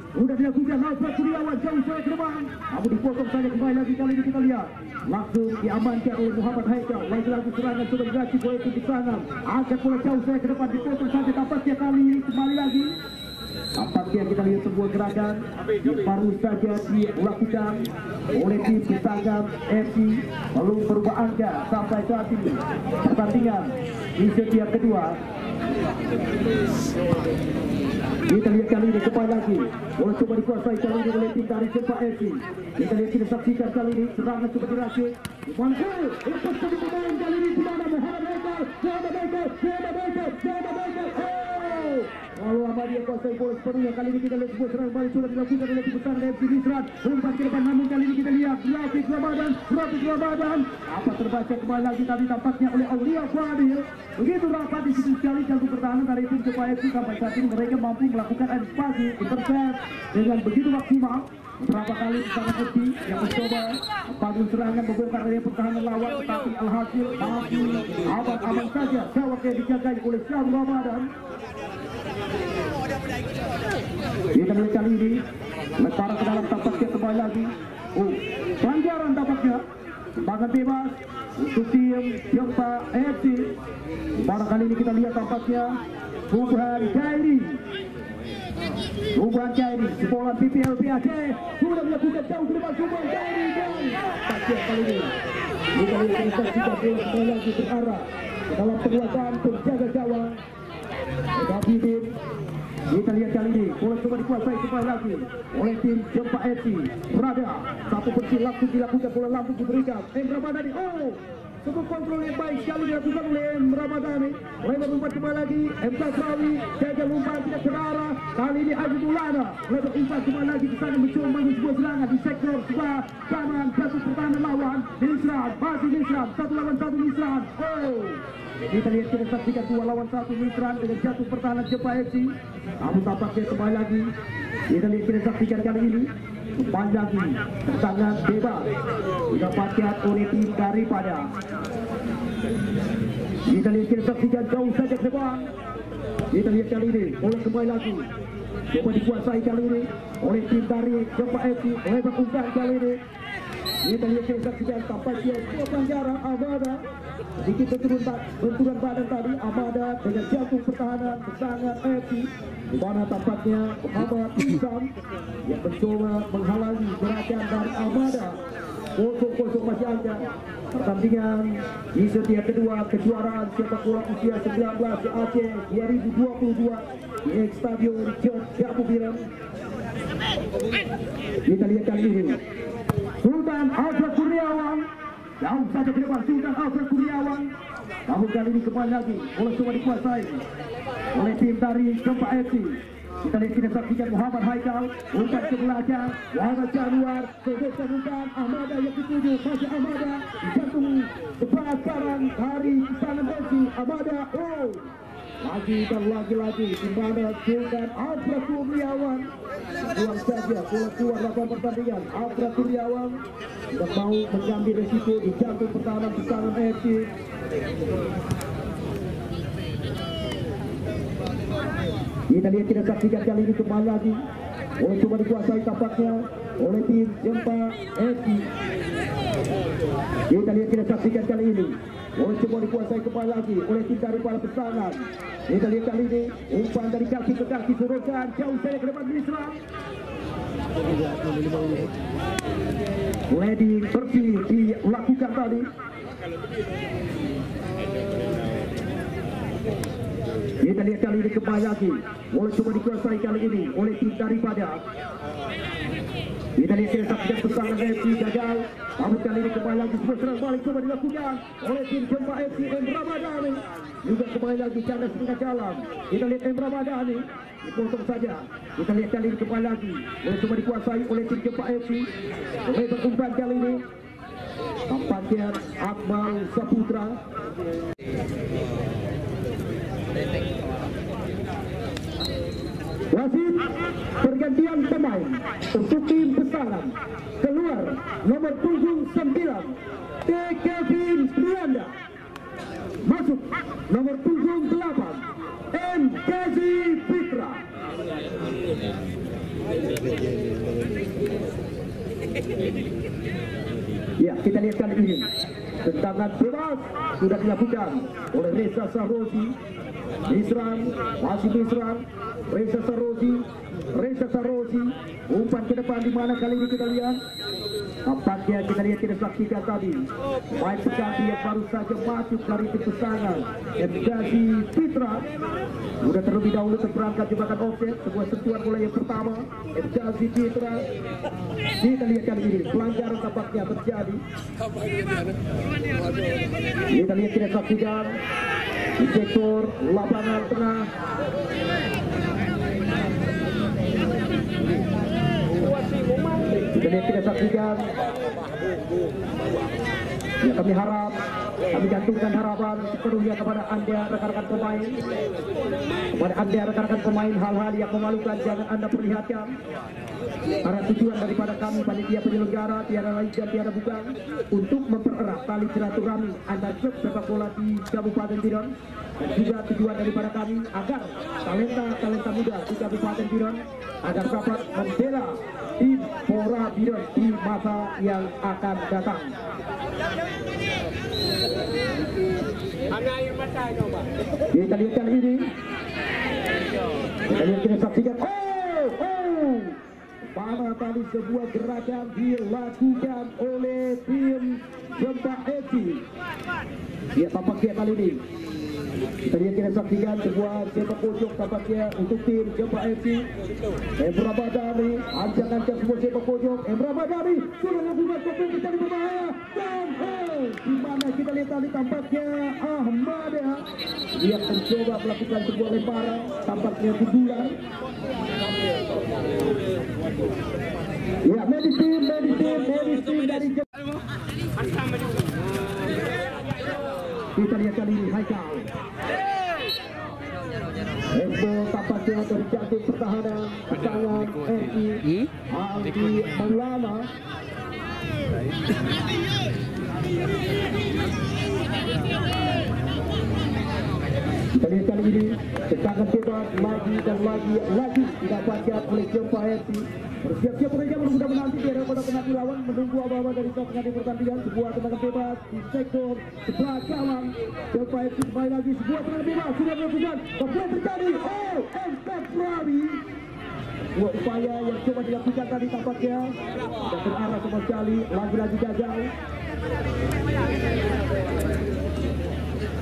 sudah dilakukan. Afra Kurniawan jauh saya ke depan namun dipotong saja kembali lagi kali ini kita lihat langsung diamankan oleh Muhammad Haikal. Lagi-lagi serangan sudah diracik oleh tim Sangat. Angkat bola jauh saya ke depan dipotong saja tampaknya kali ini kembali lagi. Tampaknya kita lihat sebuah gerakan baru saja dilakukan oleh tim Sangat FC belum berubah angka sampai saat ini pertandingan di set yang kedua. Kita lihat kali ini kembali lagi bola coba dikuasai kali ini oleh tim dari Jempa FC. Kita lihat kita saksikan kali ini serangan coba diracik mampu untuk jadi pemain kali ini di mana Muhammad Haikal. Lalu Ahmadiyah kuasai bola sepenuhnya kali ini kita lihat sebuah serangan balik sudah dilakukan oleh tim Sangat FC. Misran umpan ke depan namun kali ini kita lihat Rafiq Ramadan apa terbaca kembali lagi tadi tampaknya oleh Aulia Fadil. Begitu rapat di situ sekali jago pertahanan dari tim Jempa FC sampai saat ini mereka mampu melakukan antisipasi intercept dengan begitu maksimal. berapa kali sangat Edi yang mencoba padu serangan membongkar area pertahanan lawan, tetapi alhasil masih aman-aman saja. Gawangnya dijaga oleh Syahru Ramadan. Kita lihat kali ini lempar ke dalam, tampaknya kembali lagi. Pelanggaran tampaknya. Tembakan bebas untuk tim Jempa FC. Pada kali ini kita lihat tampaknya Subhan Khairi. Subhan Khairi, sebuah PPLPAC sudah melakukan jauh ke depan. Subhan Khairi dan tampaknya kali ini kita lihat kita bola kembali lagi berarah dalam penguasaan penjaga gawang. Tetapi tim kita lihat kali ini bola coba dikuasai kembali lagi oleh tim Jempa FC. Berada satu bersih langsung dilakukan, bola langsung diberikan Ramadhani. Cukup kontrol yang baik sekali dilakukan oleh Ramadhani. Lebar umpan kembali lagi Kasrawi, jaga umpan tidak ke arah. Kali ini Aziz Maulana lebar umpan kembali lagi ke sana, mencoba membangun sebuah serangan di sektor sebelah kanan jatuh pertahanan lawan. Misran, masih Misran, 1 lawan 1 Misran. Kita lihat, kita saksikan 2 lawan 1 Misran dengan jatuh pertahanan Jempa FC. Namun tampaknya kembali lagi kita lihat, kita saksikan kali ini kembali lagi sangat bebas didapatkan oleh tim daripada. Kita lihat, kita saksikan jauh saja ke depan. Kita lihat kali ini bola kembali lagi coba dikuasai kali ini oleh tim dari Jempa FC. Lebar umpan kali ini kita lihat, kita saksikan tampaknya sebuah pelanggaran Amada. Sedikit benturan badan tadi Amada dengan jatuh pertahanan kesangan FC, di mana tampaknya Muhammad Isam yang mencoba menghalangi gerakan dari Amada. 0-0 masih ada pertandingan di setiap kedua kejuaraan sepak bola usia 19 Aceh 2022 di Stadion Jambu Biram. Kita lihat kali ini Sultan Alfred Kurniawan jauh saja ke depan. Sultan Alfred Kurniawan namun kali ini kembali lagi bola coba dikuasai oleh tim dari Jempa FC. Kita lihat, kita saksikan Muhammad Haikal umpan ke belakang, Muhammad Januar sebesar umpan Amada yang ketujuh, masih Amada jantung sebelah sekarang dari Istana Messi. Amada lagi dan lagi di mana Sultan Alfred Kurniawan buang saja bola keluar lapangan pertandingan. Alfred Kurniawan tidak mau mengambil resiko di jantung pertahanan Istana FC. Kita lihat, kita saksikan kali ini kembali lagi coba dikuasai tampaknya oleh tim Jempa FC. Kita lihat, kita saksikan kali ini coba dikuasai kembali lagi oleh tim daripada Pesangan. Kita lihat kali ini umpan dari kaki ke kaki, suruhkan jauh saja ke depan Misra. Wedding bersih dilakukan tadi. Kita lihat kali ini kembali lagi boleh coba dikuasai kali ini oleh tim daripada. Kita lihat, kita saksikan Pesangan FC gagal. Namun kali ini kembali lagi sebuah serang balik coba dilakukan oleh tim Jempa FC. Ramadhani juga kembali lagi cara setengah jalan. Kita lihat Ramadhani dipotong saja. Kita lihat kali ini kembali lagi boleh coba dikuasai oleh tim Jempa FC. Lebar umpan kali ini tampaknya Akmal Saputra. Wasit pergantian pemain untuk tim Pesangan. Keluar nomor punggung 9 T. Kevin Prianda. Masuk nomor punggung 8 M. Kazi Fitra. Ya, kita lihat kali ini tendangan bebas sudah dilakukan oleh Reza Sarozi. Misran, masih Misran, Reza Sarozi umpan ke depan, di mana kali ini kita lihat tampaknya kita saksikan tadi main pengganti yang baru saja masuk dari tim Pesangan Mgazi Fitra sudah terlebih dahulu terperangkap jebakan offset. Sebuah sentuhan bola yang pertama Mgazi Fitra. Kita lihat kali ini pelanggaran tampaknya terjadi. Kita lihat, kita saksikan di sektor lapangan tengah. Kita lihat, kita saksikan Ya, kami harap, kami gantungkan harapan sepenuhnya kepada Anda rekan-rekan pemain. Kepada Anda rekan-rekan pemain, hal-hal yang memalukan jangan Anda perlihatkan. Karena tujuan daripada kami panitia penyelenggara tiada lain dan tiada bukan untuk mempererat tali silaturahmi antar klub sepak bola di Kabupaten Biren, dan juga tujuan daripada kami agar talenta muda di Kabupaten Biren agar dapat membela tim Pora Biren di masa yang akan datang. Kita lihat kali ini, kita saksikan. Mana tadi sebuah gerakan dilakukan oleh tim Gempa FC. Ya, tampaknya kali ini kita lihat, kita saksikan sebuah sepak pojok tampaknya untuk tim Gempa FC. Emra Badari ancang-ancang sebuah sepak pojok. Emra Badari sudah membuat kopil kita di berbahaya, dan di mana kita lihat tadi tampaknya Ahmad ya, dia mencoba melakukan sebuah lemparan tampaknya pukulan. Ya, medisin dari kita lihat kali ini Haikal. Esbo tampaknya terjatuh pertahanan tangan RI Aldi Maulana. Kita lihat kali ini serangan bebas lagi dan lagi didapatkan oleh Gempa FC. Bersiap-siap mereka menunggu menanti di hadapan penalti lawan, menunggu apa-apa dari staf pengadil pertandingan. Sebuah tendangan bebas di sektor sebelah kanan. Gempa FC kembali lagi, sebuah tendangan bebas sudah dilakukan. Apa terjadi? Empat Rawi. Sebuah upaya yang coba dilakukan tadi tampaknya tidak terarah sama sekali, lagi-lagi gagal.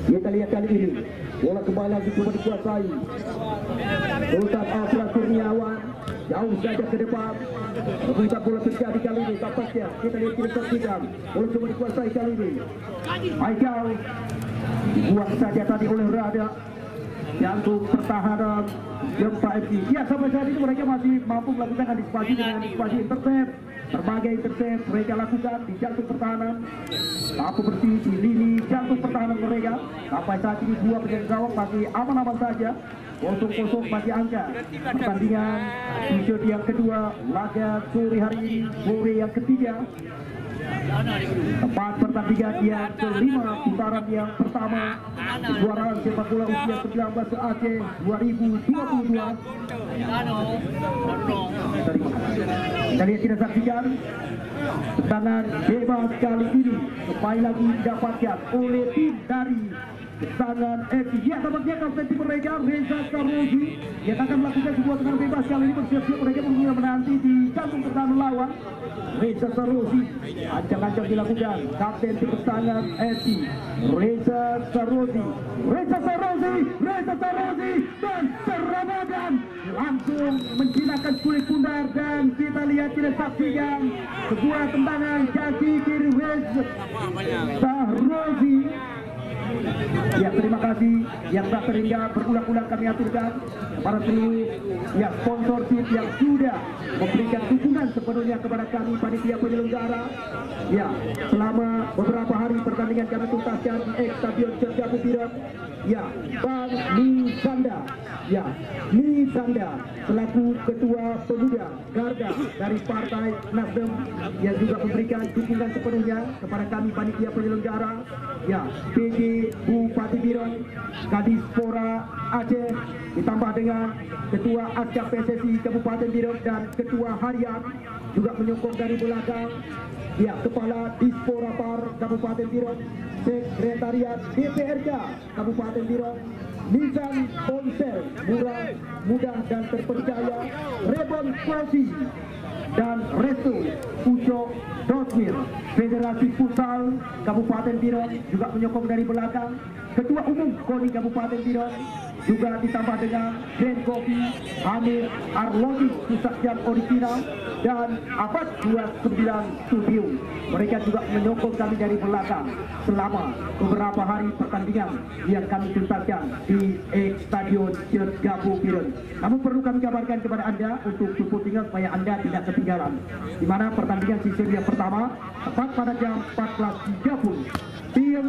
Kita lihat kali ini bola kembali lagi coba dikuasai Sultan Afra Kurniawan, jauh saja ke depan. Rebutan bola terjadi kali ini tampaknya. Kita lihat, kita saksikan bola coba dikuasai kali ini. Haikal dibuang saja tadi oleh Rada. Jantung pertahanan Gempa FC. Ya, sampai saat ini mereka masih mampu melakukan antisipasi dengan antisipasi intercept. Berbagai intercept mereka lakukan di jantung pertahanan. Mampu bersih di lini jantung pertahanan mereka. Sampai saat ini dua penjaga gawang masih aman-aman saja. 0-0 masih angka pertandingan episode yang kedua laga sore hari ini, sore yang ketiga. Tempat pertandingan yang kelima putaran yang pertama kejuaraan sepak bola usia 19 Aceh 2022. Kita lihat, kita saksikan tendangan bebas kali ini kembali lagi didapatkan oleh tim dari Kesangan FC. Ya, tampaknya kapten tim mereka Reza Sarozi yang akan melakukan sebuah tendangan bebas kali ini. Bersiap-siap mereka menanti di jantung pertahanan lawan. Reza Sarozi ancang-ancang dilakukan kapten tim Kesangan FC Reza Sarozi dan serangan langsung menjinakkan kulit bundar, dan kita lihat, kita saksikan sebuah tendangan kaki kiri Reza Sarozi. Ya, terima kasih yang tak terhingga berulang-ulang kami aturkan para seluruh ya sponsorship yang sudah memberikan dukungan sepenuhnya kepada kami panitia penyelenggara. Ya, selama beberapa hari pertandingan kami tuntaskan di Stadion Cergapu Biren. Ya, Bang Misanda, ya Misanda selaku ketua pemuda Garda dari Partai Nasdem yang juga memberikan dukungan sepenuhnya kepada kami panitia penyelenggara. Ya, PJ Bupati Biren, Kadispora Aceh, ditambah dengan Ketua Aska PSSI Kabupaten Biren dan Ketua Harian juga menyokong dari belakang. Ya, Kepala Dispora Par Kabupaten Biren, Sekretariat DPRK Kabupaten Biren, Nisan Ponsel murah, mudah dan terpercaya, Rebon Kosi dan Restu Ucok Dosmir, Federasi Futsal Kabupaten Biren juga menyokong dari belakang. Ketua Umum KONI Kabupaten Biren juga ditambah dengan Grand Kopi Amir Arloji Pusat Jam Original, dan Abad 29 Studio. Mereka juga menyokong kami dari belakang selama beberapa hari pertandingan yang kami tuntaskan di Stadion Gabu Biren. Namun perlu kami kabarkan kepada Anda untuk cukup tinggal supaya Anda tidak ketinggalan, di mana pertandingan sesi yang pertama tepat pada jam 14.30 tim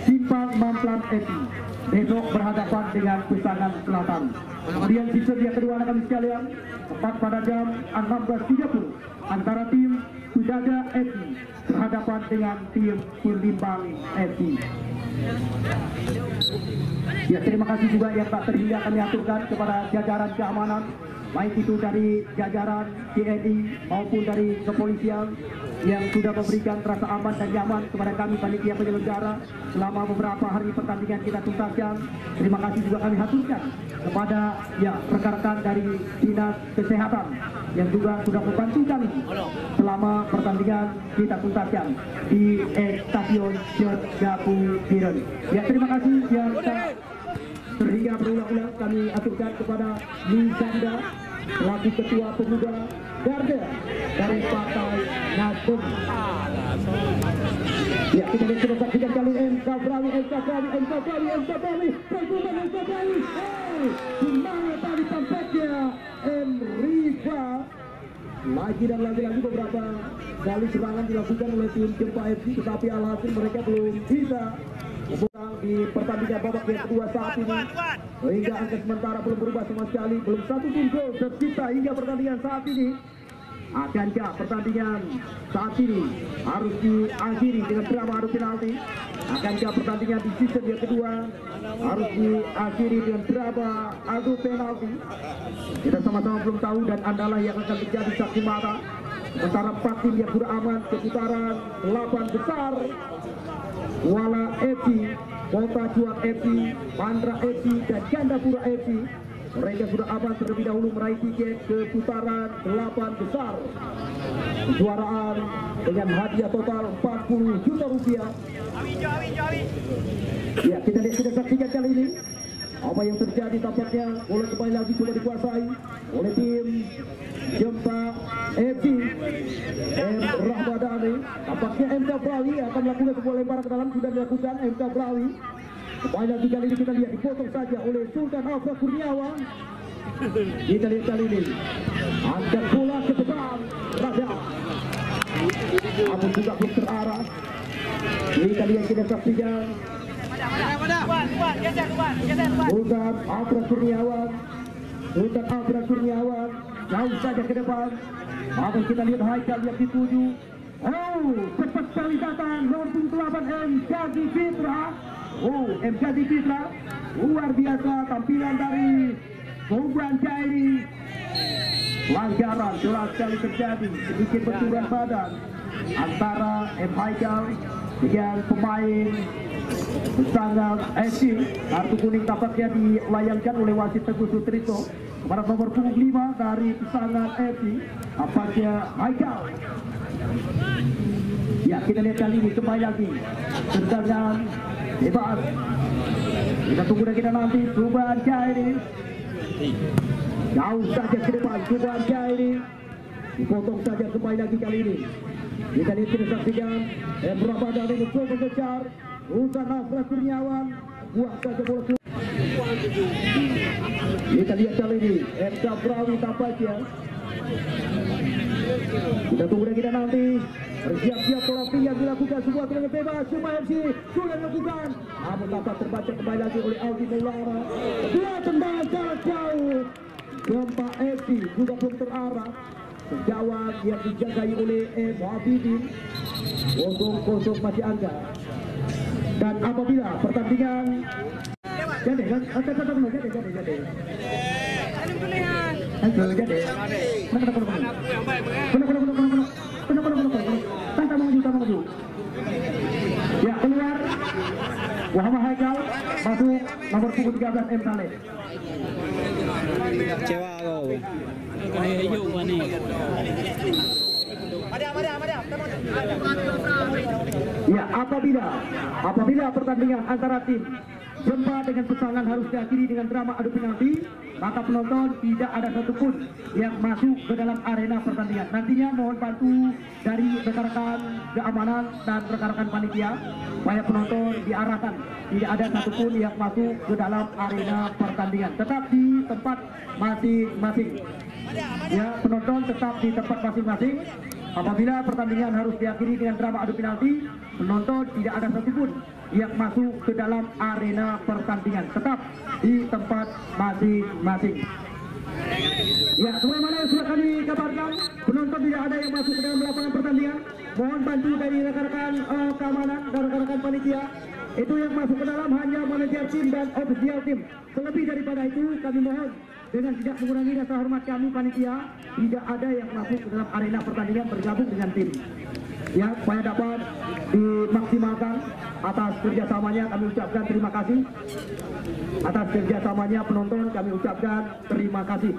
Simpang Mamplan Eti besok berhadapan dengan Pesangan Selatan. Kemudian sesi yang kedua kami sekalian tepat pada jam 16.30 antara tim Kudaga Eti berhadapan dengan tim Kulimbang Eti. Ya, terima kasih juga yang tak terhingga kami aturkan kepada jajaran keamanan, baik itu dari jajaran TNI maupun dari kepolisian yang sudah memberikan rasa aman dan nyaman kepada kami panitia penyelenggara selama beberapa hari pertandingan kita tuntaskan. Terima kasih juga kami haturkan kepada rekan-rekan dari Dinas Kesehatan yang juga sudah membantu kami selama pertandingan kita tuntaskan di Stadion Gabu Biren. Ya, terima kasih yang terhingga berulang-ulang kami aturkan kepada Nizanda selaku Ketua Pemuda Garda dari Partai Nasdem. Ya, kita lihat saksikan kali MK Brawi. Gimana tadi tampaknya Riva lagi dan lagi beberapa kali serangan dilakukan oleh tim Jempa FC, tetapi alhasil mereka belum bisa di pertandingan babak yang kedua saat ini. Hingga angka sementara belum berubah sama sekali, belum satu pun gol tercipta hingga pertandingan saat ini. Akankah pertandingan saat ini harus diakhiri dengan drama adu penalti? Akankah pertandingan di season yang kedua harus diakhiri dengan drama adu penalti? Kita sama-sama belum tahu dan Andalah yang akan menjadi saksi mata. Sementara 4 tim yang sudah aman ke putaran 8 besar. Kuala FC, Kota Juang FC, Mandra FC dan Gandapura FC. Mereka sudah aman terlebih dahulu meraih tiket ke putaran 8 besar. Kejuaraan dengan hadiah total 40 juta rupiah. Ya, kita lihat sudah saksikan kali ini apa yang terjadi. Tampaknya bola kembali lagi sudah dikuasai oleh tim Jempa FC. Rahmadani, tampaknya MK Brawi akan melakukan sebuah lemparan ke dalam, sudah dilakukan MK Brawi. Kembali lagi kali ini kita lihat dipotong saja oleh Sultan Alfa Kurniawan. Kita lihat kali ini angkat bola ke depan Raja, namun juga belum terarah. Kita lihat kita saksikan Sultan Alfa Kurniawan jauh saja ke depan. Namun kita lihat Haikal yang dituju. Cepat sekali datang nomor 8 MKD Fitra. MKD Fitra luar biasa tamppilan dari Sobran Cairi. Pelanggaran jelas sekali terjadi, sedikit benturan badan antara Haikal dengan pemain Pesangan FC. Kartu kuning tampaknya dilayangkan oleh wasit Teguh Sutrito kepada nomor 5 dari Pesangan FC, tampaknya Haikal. Ya, kita lihat kali ini kembali lagi tendangan bebas. Kita tunggu dan kita nanti. Subhan Cairi jauh saja ke depan. Subhan Cairi dipotong saja kembali lagi kali ini. Kita lihat kita saksikan Rahmadani mencoba mengejar Sultan Alfa Kurniawan, buang saja bola. Kita lihat kali ini MK Brawi tampaknya. Kita tunggu dan kita nanti. Bersiap-siap terapi yang dilakukan sebuah tendangan bebas. Jempa FC sudah dilakukan, namun dapat terbaca kembali lagi oleh Aldi Maulana. Dua tendangan jarak jauh. Jempa FC juga belum terarah. Sejauh yang dijagai oleh Muhammidin. 0-0 masih angka. Dan apabila pertandingan jadi kan ya, keluar Muhammad Haikal, masuk nomor 13 M. Saleh. Kecewa kau. Kayak hijau kan ni. Ya, apabila pertandingan antara tim Jumpa dengan pesangan harus diakhiri dengan drama adu penalti, maka penonton tidak ada satupun yang masuk ke dalam arena pertandingan. Nantinya mohon bantu dari rekan-rekan keamanan dan rekan-rekan panitia supaya penonton diarahkan, tidak ada satupun yang masuk ke dalam arena pertandingan. Tetap di tempat masing-masing. Ya, penonton tetap di tempat masing-masing. Apabila pertandingan harus diakhiri dengan drama adu penalti, penonton tidak ada satupun yang masuk ke dalam arena pertandingan. Tetap di tempat masing-masing. Ya, sebagaimana yang sudah kami kabarkan, penonton tidak ada yang masuk ke dalam lapangan pertandingan. Mohon bantu dari rekan-rekan keamanan dan rekan-rekan panitia. Itu yang masuk ke dalam hanya manajer tim dan official tim. Terlebih daripada itu, kami mohon dengan tidak mengurangi rasa hormat kami panitia, tidak ada yang masuk ke dalam arena pertandingan bergabung dengan tim. Ya, supaya dapat dimaksimalkan. Atas kerjasamanya kami ucapkan terima kasih. Atas kerjasamanya penonton kami ucapkan terima kasih.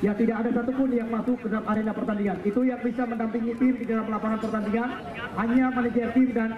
Ya, tidak ada satupun yang masuk ke dalam arena pertandingan. Itu yang bisa mendampingi tim di dalam lapangan pertandingan hanya manajer tim dan